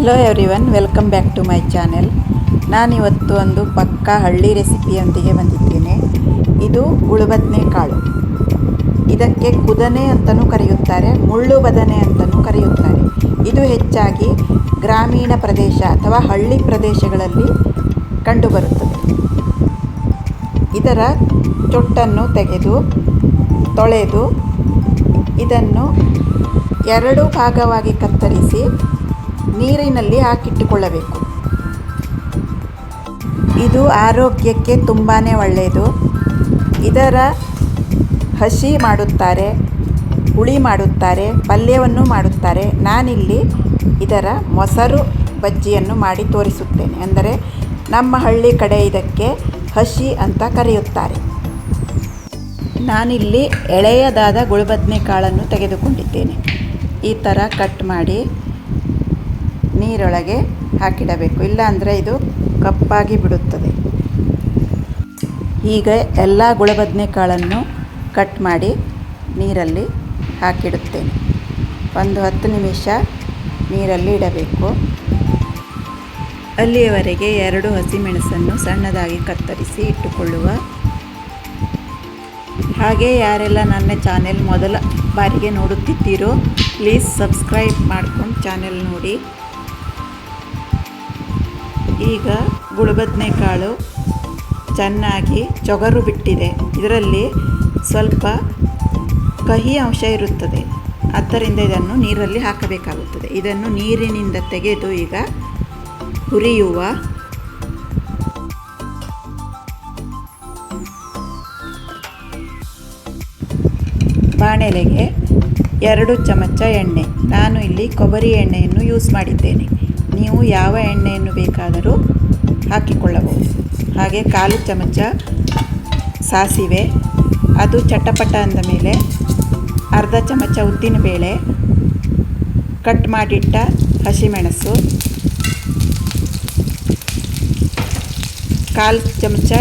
Hello everyone, welcome back to my channel. ನಾನಿವತ್ತು ಒಂದು ಪಕ್ಕಾ ಹಳ್ಳಿ ರೆಸಿಪಿಯೊಂದಿಗೆ ಬಂದಿದ್ದೇನೆ. ಇದು ಗುಳುಬದನೆಕಾಳು. ಇದಕ್ಕೆ ಕುದನೆ ಅಂತಲೂ ಕರೆಯುತ್ತಾರೆ, ಮುಳ್ಳು ಬದನೆ ಅಂತಲೂ ಕರೆಯುತ್ತಾರೆ. ಇದು ಹೆಚ್ಚಾಗಿ ಗ್ರಾಮೀಣ ಪ್ರದೇಶ ಅಥವಾ ಹಳ್ಳಿ ಪ್ರದೇಶಗಳಲ್ಲಿ ಕಂಡುಬರುತ್ತದೆ. ಇದರ ಚೊಟ್ಟನ್ನು ತೆಗೆದು ತೊಳೆದು ಇದನ್ನು 2 ಭಾಗವಾಗಿ ಕತ್ತರಿಸಿ ನೀರಿನಲ್ಲಿ ಹಾಕಿಟ್ಟುಕೊಳ್ಳಬೇಕು. ಇದು ಆರೋಗ್ಯಕ್ಕೆ ತುಂಬಾ ಒಳ್ಳೆಯದು. ಇದರ ಹಸಿ ಮಾಡುತ್ತಾರೆ, ಹುಳಿ ಮಾಡುತ್ತಾರೆ, ಪಲ್ಯವನ್ನು ಮಾಡುತ್ತಾರೆ. ನಾನಿಲ್ಲಿ ಇದರ ಮೊಸರು ಬಜ್ಜಿಯನ್ನು ಮಾಡಿ ತೋರಿಸುತ್ತೇನೆ. ಅಂದರೆ ನಮ್ಮ ಹಳ್ಳಿ ಕಡೆ ಇದಕ್ಕೆ ಹಸಿ ಅಂತ ಕರೆಯುತ್ತಾರೆ. ನಾನಿಲ್ಲಿ ಎಳೆಯದಾದ ಗುಳುಬದನೆಕಾಳನ್ನು ತೆಗೆದುಕೊಂಡಿದ್ದೇನೆ. ಈ ಥರ ಕಟ್ ಮಾಡಿ ನೀರೊಳಗೆ ಹಾಕಿಡಬೇಕು, ಇಲ್ಲಾಂದರೆ ಇದು ಕಪ್ಪಾಗಿ ಬಿಡುತ್ತದೆ. ಹೀಗೆ ಎಲ್ಲ ಗುಳುಬದನೆಕಾಳನ್ನು ಕಟ್ ಮಾಡಿ ನೀರಲ್ಲಿ ಹಾಕಿಡುತ್ತೇನೆ. ಒಂದು 10 ನಿಮಿಷ ನೀರಲ್ಲಿ ಇಡಬೇಕು. ಅಲ್ಲಿಯವರೆಗೆ 2 ಹಸಿಮೆಣಸನ್ನು ಸಣ್ಣದಾಗಿ ಕತ್ತರಿಸಿ ಇಟ್ಟುಕೊಳ್ಳುವ. ಹಾಗೆ ಯಾರೆಲ್ಲ ನನ್ನ ಚಾನೆಲ್ ಮೊದಲ ಬಾರಿಗೆ ನೋಡುತ್ತಿದ್ದೀರೋ ಪ್ಲೀಸ್ ಸಬ್ಸ್ಕ್ರೈಬ್ ಮಾಡ್ಕೊಂಡು ಚಾನೆಲ್ ನೋಡಿ. ಈಗ ಗುಳುಬದನೆಕಾಳು ಚೆನ್ನಾಗಿ ಚೊಗರು ಬಿಟ್ಟಿದೆ. ಇದರಲ್ಲಿ ಸ್ವಲ್ಪ ಕಹಿ ಅಂಶ ಇರುತ್ತದೆ, ಆದ್ದರಿಂದ ಇದನ್ನು ನೀರಲ್ಲಿ ಹಾಕಬೇಕಾಗುತ್ತದೆ. ಇದನ್ನು ನೀರಿನಿಂದ ತೆಗೆದು ಈಗ ಹುರಿಯುವ. ಬಾಣಲೆಗೆ 2 ಚಮಚ ಎಣ್ಣೆ. ನಾನು ಇಲ್ಲಿ ಕೊಬ್ಬರಿ ಎಣ್ಣೆಯನ್ನು ಯೂಸ್ ಮಾಡಿದ್ದೇನೆ. ನೀವು ಯಾವ ಎಣ್ಣೆಯನ್ನು ಬೇಕಾದರೂ ಹಾಕಿಕೊಳ್ಳಬಹುದು. ಹಾಗೆ 1/4 ಚಮಚ ಸಾಸಿವೆ, ಅದು ಚಟಪಟ ಅಂದ ಮೇಲೆ ಅರ್ಧ ಚಮಚ ಉದ್ದಿನಬೇಳೆ, ಕಟ್ ಮಾಡಿಟ್ಟ ಹಸಿಮೆಣಸು, 1/4 ಚಮಚ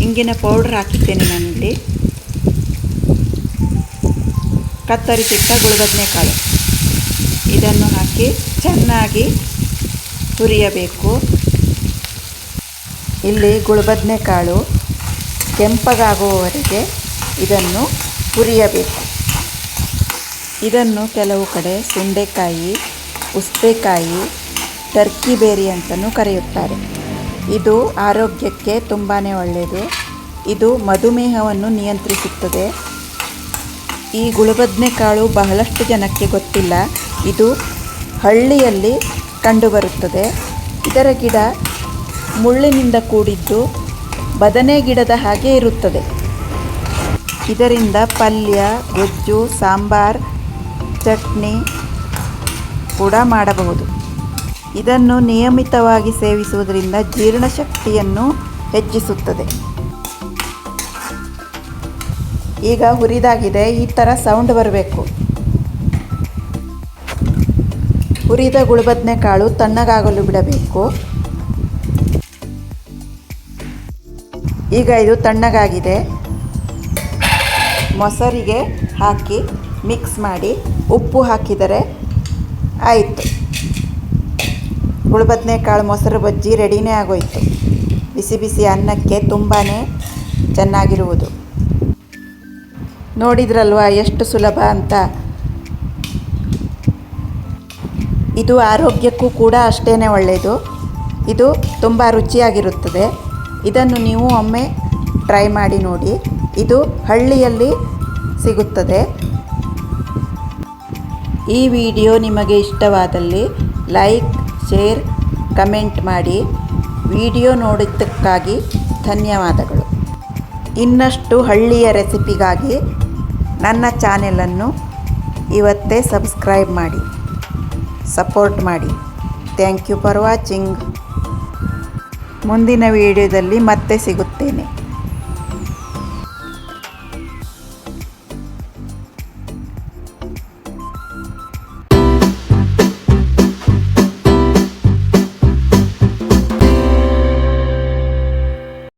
ಇಂಗಿನ ಪೌಡ್ರ್ ಹಾಕಿದ್ದೇನೆ ನಾನಿಲ್ಲಿ. ಕತ್ತರಿಸಿಟ್ಟ ಗುಳುಬದನೆಕಾಳು ಇದನ್ನು ಹಾಕಿ ಚೆನ್ನಾಗಿ ಹುರಿಯಬೇಕು. ಇಲ್ಲಿ ಗುಳುಬದನೆಕಾಳು ಕೆಂಪಗಾಗುವವರೆಗೆ ಇದನ್ನು ಹುರಿಯಬೇಕು. ಇದನ್ನು ಕೆಲವು ಕಡೆ ಸುಂಡೆಕಾಯಿ, ಉಸ್ತೆಕಾಯಿ, ಟರ್ಕಿ ಬೇರಿ ಅಂತಲೂ ಕರೆಯುತ್ತಾರೆ. ಇದು ಆರೋಗ್ಯಕ್ಕೆ ತುಂಬಾ ಒಳ್ಳೆಯದು. ಇದು ಮಧುಮೇಹವನ್ನು ನಿಯಂತ್ರಿಸುತ್ತದೆ. ಈ ಗುಳುಬದನೆಕಾಳು ಬಹಳಷ್ಟು ಜನಕ್ಕೆ ಗೊತ್ತಿಲ್ಲ. ಇದು ಹಳ್ಳಿಯಲ್ಲಿ ಕಂಡುಬರುತ್ತದೆ. ಇದರ ಗಿಡ ಮುಳ್ಳಿನಿಂದ ಕೂಡಿದ್ದು ಬದನೆ ಗಿಡದ ಹಾಗೆ ಇರುತ್ತದೆ. ಇದರಿಂದ ಪಲ್ಯ, ಗೊಜ್ಜು, ಸಾಂಬಾರ್, ಚಟ್ನಿ ಕೂಡ ಮಾಡಬಹುದು. ಇದನ್ನು ನಿಯಮಿತವಾಗಿ ಸೇವಿಸುವುದರಿಂದ ಜೀರ್ಣಶಕ್ತಿಯನ್ನು ಹೆಚ್ಚಿಸುತ್ತದೆ. ಈಗ ಹುರಿದಾಗಿದೆ. ಈ ಥರ ಸೌಂಡ್ ಬರಬೇಕು. ಹುರಿದ ಗುಳುಬದನೆಕಾಳು ತಣ್ಣಗಾಗಲು ಬಿಡಬೇಕು. ಈಗ ಇದು ತಣ್ಣಗಾಗಿದೆ. ಮೊಸರಿಗೆ ಹಾಕಿ ಮಿಕ್ಸ್ ಮಾಡಿ ಉಪ್ಪು ಹಾಕಿದರೆ ಆಯಿತು. ಗುಳುಬದನೆಕಾಳು ಮೊಸರು ಬಜ್ಜಿ ರೆಡಿನೇ ಆಗೋಯಿತು. ಬಿಸಿ ಬಿಸಿ ಅನ್ನಕ್ಕೆ ತುಂಬಾ ಚೆನ್ನಾಗಿರುವುದು. ನೋಡಿದ್ರಲ್ವಾ ಎಷ್ಟು ಸುಲಭ ಅಂತ. ಇದು ಆರೋಗ್ಯಕ್ಕೂ ಕೂಡ ಅಷ್ಟೇ ಒಳ್ಳೆಯದು. ಇದು ತುಂಬ ರುಚಿಯಾಗಿರುತ್ತದೆ. ಇದನ್ನು ನೀವು ಒಮ್ಮೆ ಟ್ರೈ ಮಾಡಿ ನೋಡಿ. ಇದು ಹಳ್ಳಿಯಲ್ಲಿ ಸಿಗುತ್ತದೆ. ಈ ವಿಡಿಯೋ ನಿಮಗೆ ಇಷ್ಟವಾದಲ್ಲಿ ಲೈಕ್, ಶೇರ್, ಕಮೆಂಟ್ ಮಾಡಿ. ವಿಡಿಯೋ ನೋಡಿದ್ದಕ್ಕಾಗಿ ಧನ್ಯವಾದಗಳು. ಇನ್ನಷ್ಟು ಹಳ್ಳಿಯ ರೆಸಿಪಿಗಾಗಿ ನನ್ನ ಚಾನೆಲನ್ನು ಇವತ್ತೇ ಸಬ್ಸ್ಕ್ರೈಬ್ ಮಾಡಿ, ಸಪೋರ್ಟ್ ಮಾಡಿ. Thank you for watching. ಮುಂದಿನ ವಿಡಿಯೋದಲ್ಲಿ ಮತ್ತೆ ಸಿಗುತ್ತೇನೆ.